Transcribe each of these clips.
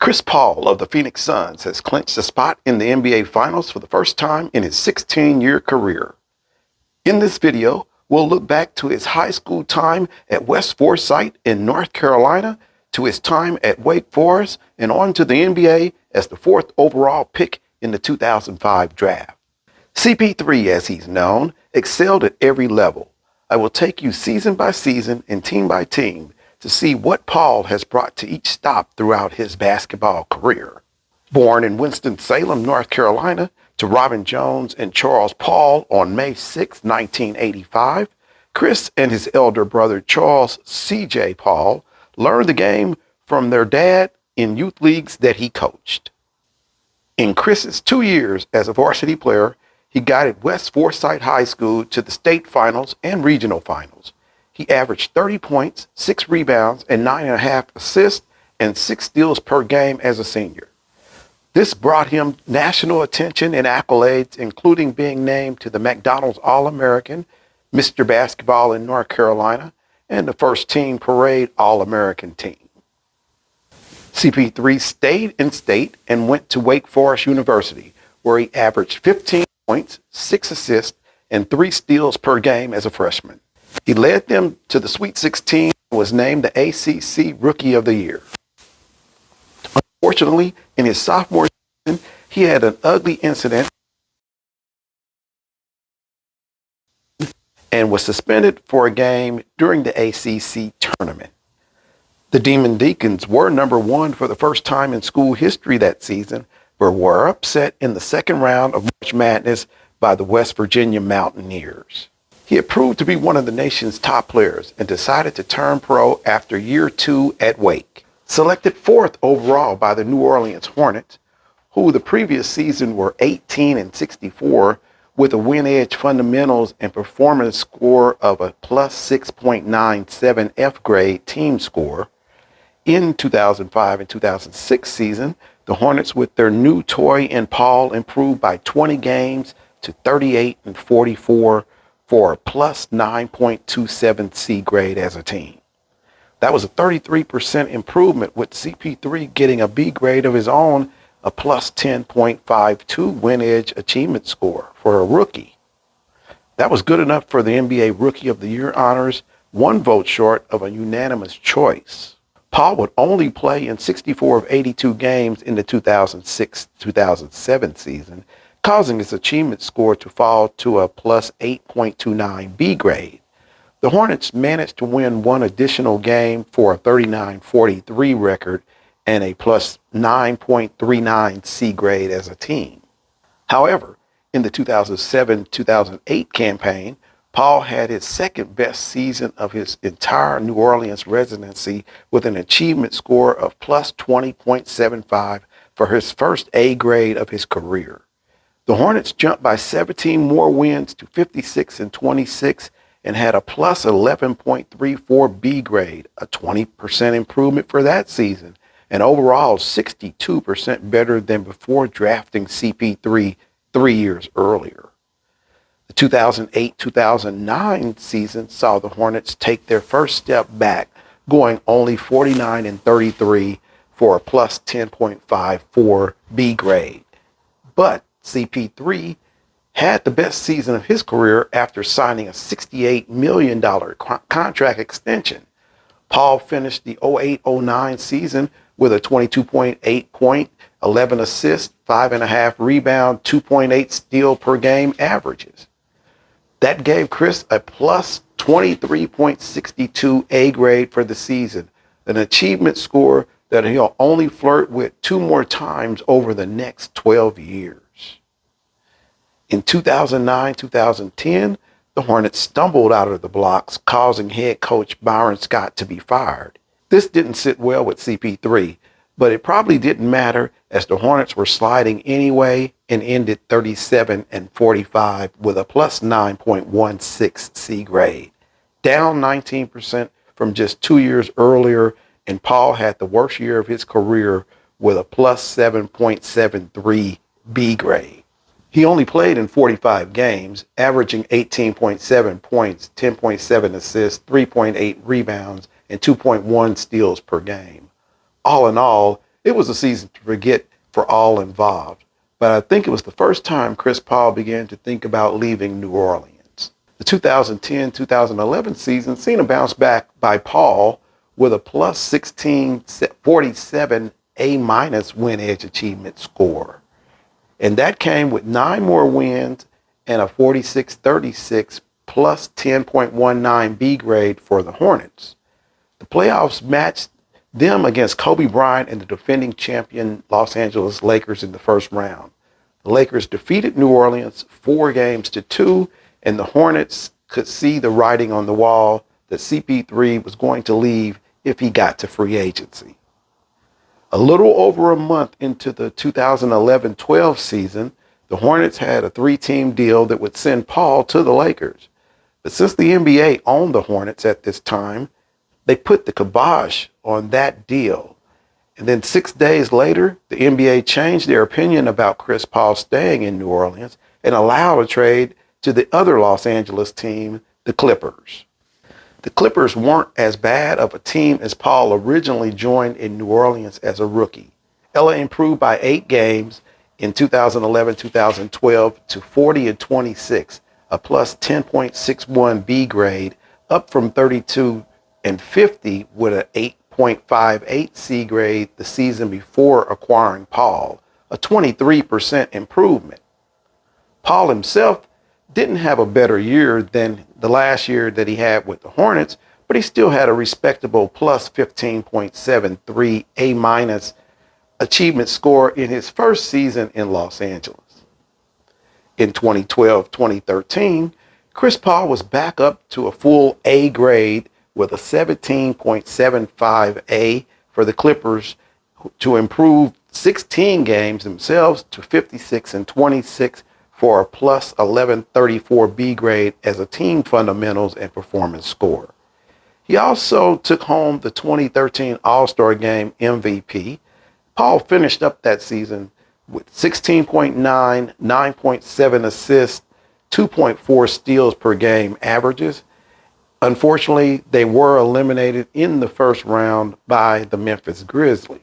Chris Paul of the Phoenix Suns has clinched a spot in the NBA Finals for the first time in his 16-year career. In this video, we'll look back to his high school time at West Forsyth in North Carolina, to his time at Wake Forest, and on to the NBA as the 4th overall pick in the 2005 draft. CP3, as he's known, excelled at every level. I will take you season by season and team by team to see what Paul has brought to each stop throughout his basketball career. Born in Winston-Salem, North Carolina, to Robin Jones and Charles Paul on May 6, 1985, Chris and his elder brother Charles C.J. Paul learned the game from their dad in youth leagues that he coached. In Chris's 2 years as a varsity player, he guided West Forsyth High School to the state finals and regional finals. He averaged 30 points, 6 rebounds, and 9.5 assists, and 6 steals per game as a senior. This brought him national attention and accolades, including being named to the McDonald's All-American, Mr. Basketball in North Carolina, and the first team parade All-American team. CP3 stayed in state and went to Wake Forest University, where he averaged 15 points, 6 assists, and 3 steals per game as a freshman. He led them to the Sweet 16 and was named the ACC Rookie of the Year. Unfortunately, in his sophomore season, he had an ugly incident and was suspended for a game during the ACC tournament. The Demon Deacons were number 1 for the first time in school history that season, but were upset in the second round of March Madness by the West Virginia Mountaineers. He had proved to be one of the nation's top players and decided to turn pro after year 2 at Wake. Selected 4th overall by the New Orleans Hornets, who the previous season were 18-64 with a WinEdge fundamentals and performance score of a plus 6.97 F grade team score. In 2005 and 2006 season, the Hornets with their new toy and Paul improved by 20 games to 38-44 for a plus 9.27 C grade as a team. That was a 33% improvement, with CP3 getting a B grade of his own, a plus 10.52 WinEdge achievement score for a rookie. That was good enough for the NBA Rookie of the Year honors, 1 vote short of a unanimous choice. Paul would only play in 64 of 82 games in the 2006-2007 season, causing his achievement score to fall to a plus 8.29 B grade. The Hornets managed to win 1 additional game for a 39-43 record and a plus 9.39 C grade as a team. However, in the 2007-2008 campaign, Paul had his second best season of his entire New Orleans residency with an achievement score of plus 20.75 for his first A grade of his career. The Hornets jumped by 17 more wins to 56-26 and had a plus 11.34 B grade, a 20% improvement for that season, and overall 62% better than before drafting CP3 3 years earlier. The 2008-2009 season saw the Hornets take their first step back, going only 49-33 for a plus 10.54 B grade. But CP3 had the best season of his career after signing a $68 million contract extension. Paul finished the 08-09 season with a 22.8 point, 11 assists, 5.5 rebound, 2.8 steal per game averages. That gave Chris a plus 23.62 A grade for the season, an achievement score that he'll only flirt with 2 more times over the next 12 years. In 2009-2010, the Hornets stumbled out of the blocks, causing head coach Byron Scott to be fired. This didn't sit well with CP3, but it probably didn't matter, as the Hornets were sliding anyway and ended 37-45 with a plus 9.16 C grade, down 19% from just 2 years earlier, and Paul had the worst year of his career with a plus 7.73 B grade. He only played in 45 games, averaging 18.7 points, 10.7 assists, 3.8 rebounds, and 2.1 steals per game. All in all, It was a season to forget for all involved, but I think it was the first time Chris Paul began to think about leaving New Orleans. The 2010-2011 season seen a bounce back by Paul with a plus 1647 A- WinEdge achievement score. And that came with 9 more wins and a 46-36 plus 10.19 B grade for the Hornets. The playoffs matched them against Kobe Bryant and the defending champion Los Angeles Lakers in the first round. The Lakers defeated New Orleans 4-2, and the Hornets could see the writing on the wall that CP3 was going to leave if he got to free agency. A little over a month into the 2011-12 season, the Hornets had a 3-team deal that would send Paul to the Lakers. But since the NBA owned the Hornets at this time, they put the kibosh on that deal. And then 6 days later, the NBA changed their opinion about Chris Paul staying in New Orleans and allowed a trade to the other Los Angeles team, the Clippers. The Clippers weren't as bad of a team as Paul originally joined in New Orleans as a rookie. LA improved by 8 games in 2011-2012 to 40-26, a plus 10.61 B grade, up from 32 and 50 with an 8.58 C grade the season before acquiring Paul, a 23% improvement. Paul himself didn't have a better year than the last year that he had with the Hornets, but he still had a respectable plus 15.73 A- achievement score in his first season in Los Angeles. In 2012-2013, Chris Paul was back up to a full A grade with a 17.75 A for the Clippers to improve 16 games themselves to 56-26 for a plus 1134 B grade as a team fundamentals and performance score. He also took home the 2013 All-Star Game MVP. Paul finished up that season with 16.9, 9.7 assists, 2.4 steals per game averages. Unfortunately, they were eliminated in the first round by the Memphis Grizzlies.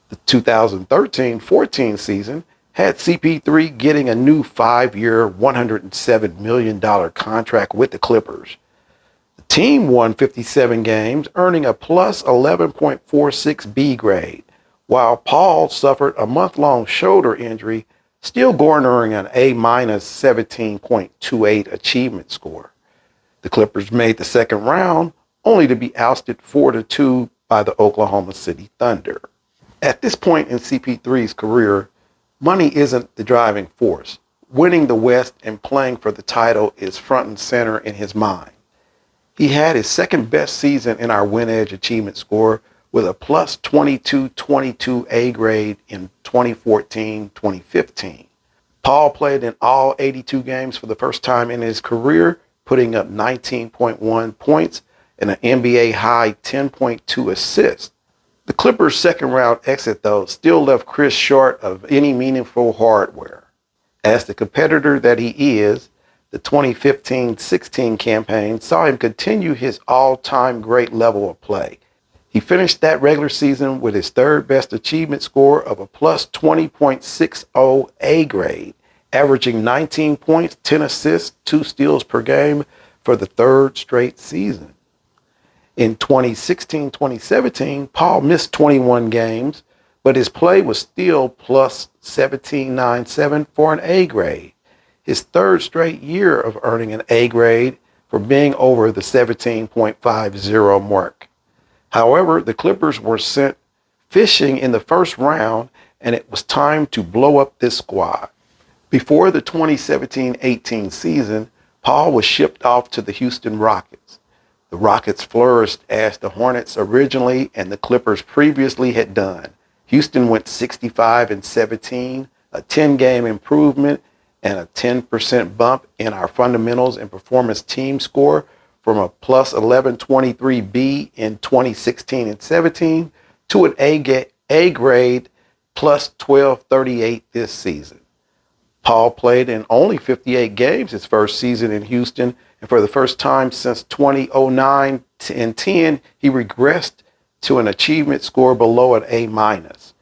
The 2013-14 season had CP3 getting a new 5-year, $107 million contract with the Clippers. The team won 57 games, earning a plus 11.46 B grade, while Paul suffered a month-long shoulder injury, still garnering an A- 17.28 achievement score. The Clippers made the second round, only to be ousted 4-2 by the Oklahoma City Thunder. At this point in CP3's career, money isn't the driving force. Winning the West and playing for the title is front and center in his mind. He had his second best season in our WinEdge achievement score with a plus 22-22 A grade in 2014-2015. Paul played in all 82 games for the first time in his career, putting up 19.1 points and an NBA high 10.2 assists. The Clippers' second round exit, though, still left Chris short of any meaningful hardware. As the competitor that he is, the 2015-16 campaign saw him continue his all-time great level of play. He finished that regular season with his third best achievement score of a plus 20.60 A grade, averaging 19 points, 10 assists, 2 steals per game for the third straight season. In 2016-2017, Paul missed 21 games, but his play was still plus 17.97 for an A grade, his third straight year of earning an A grade for being over the 17.50 mark. However, the Clippers were sent fishing in the first round, and it was time to blow up this squad. Before the 2017-18 season, Paul was shipped off to the Houston Rockets. The Rockets flourished as the Hornets originally and the Clippers previously had done. Houston went 65-17, a 10-game improvement and a 10% bump in our fundamentals and performance team score from a plus 1123B in 2016-17 to an A grade plus 1238 this season. Paul played in only 58 games his first season in Houston, and for the first time since 2009 and 10, he regressed to an achievement score below an A minus,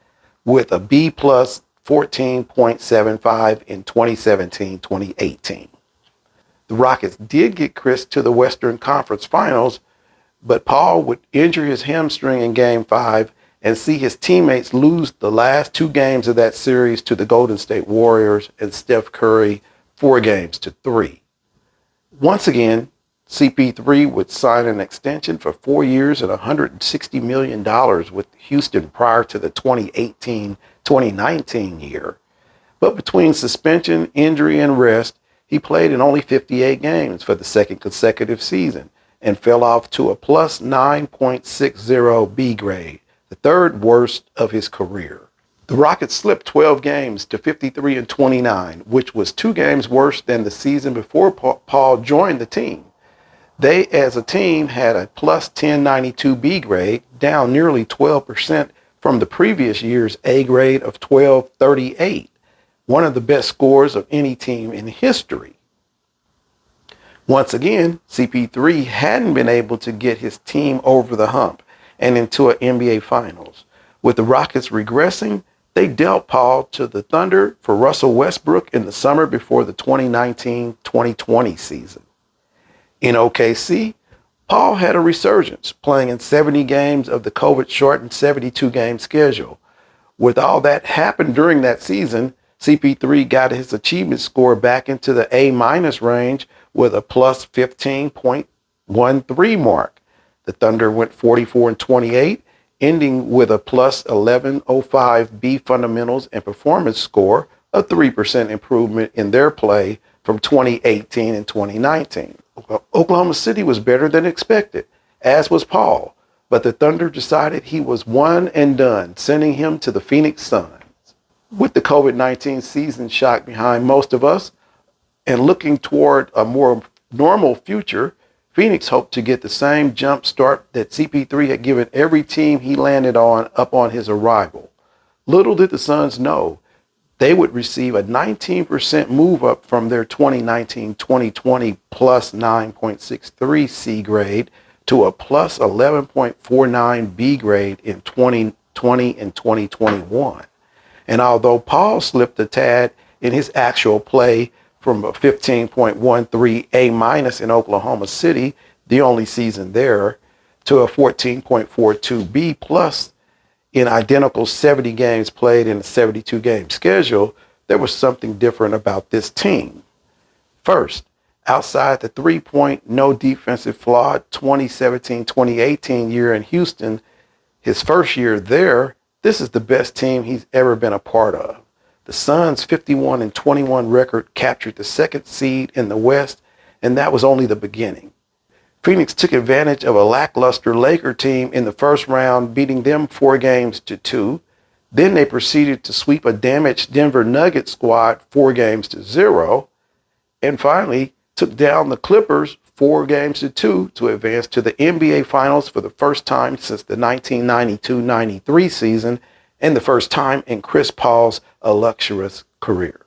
with a B plus 14.75 in 2017-2018. The Rockets did get Chris to the Western Conference Finals, but Paul would injure his hamstring in Game 5 and see his teammates lose the last two games of that series to the Golden State Warriors and Steph Curry 4-3. Once again, CP3 would sign an extension for 4 years and $160 million with Houston prior to the 2018-2019 year. But between suspension, injury, and rest, he played in only 58 games for the second consecutive season and fell off to a plus 9.60 B grade, the third worst of his career. The Rockets slipped 12 games to 53-29, which was 2 games worse than the season before Paul joined the team. They, as a team, had a plus 1092 B grade, down nearly 12% from the previous year's A grade of 1238, one of the best scores of any team in history. Once again, CP3 hadn't been able to get his team over the hump and into an NBA Finals. With the Rockets regressing, they dealt Paul to the Thunder for Russell Westbrook in the summer before the 2019-2020 season. In OKC, Paul had a resurgence, playing in 70 games of the COVID-shortened 72-game schedule. With all that happened during that season, CP3 got his achievement score back into the A- range with a plus 15.13 mark. The Thunder went 44-28, ending with a plus 1105 B fundamentals and performance score, a 3% improvement in their play from 2018 and 2019. Oklahoma City was better than expected, as was Paul, but the Thunder decided he was one and done, sending him to the Phoenix Suns. With the COVID-19 season shock behind most of us and looking toward a more normal future, Phoenix hoped to get the same jump start that CP3 had given every team he landed on upon his arrival. Little did the Suns know they would receive a 19% move up from their 2019-2020 plus 9.63 C grade to a plus 11.49 B grade in 2020 and 2021. And although Paul slipped a tad in his actual play from a 15.13 A minus in Oklahoma City, the only season there, to a 14.42 B plus in identical 70 games played in a 72-game schedule, there was something different about this team. First, outside the three-point, no defensive flawed 2017-2018 year in Houston, his first year there, this is the best team he's ever been a part of. The Suns' 51-21 record captured the second seed in the West, and that was only the beginning. Phoenix took advantage of a lackluster Laker team in the first round, beating them 4-2. Then they proceeded to sweep a damaged Denver Nuggets squad 4-0, and finally took down the Clippers 4-2 to advance to the NBA Finals for the first time since the 1992-93 season and the first time in Chris Paul's illustrious career.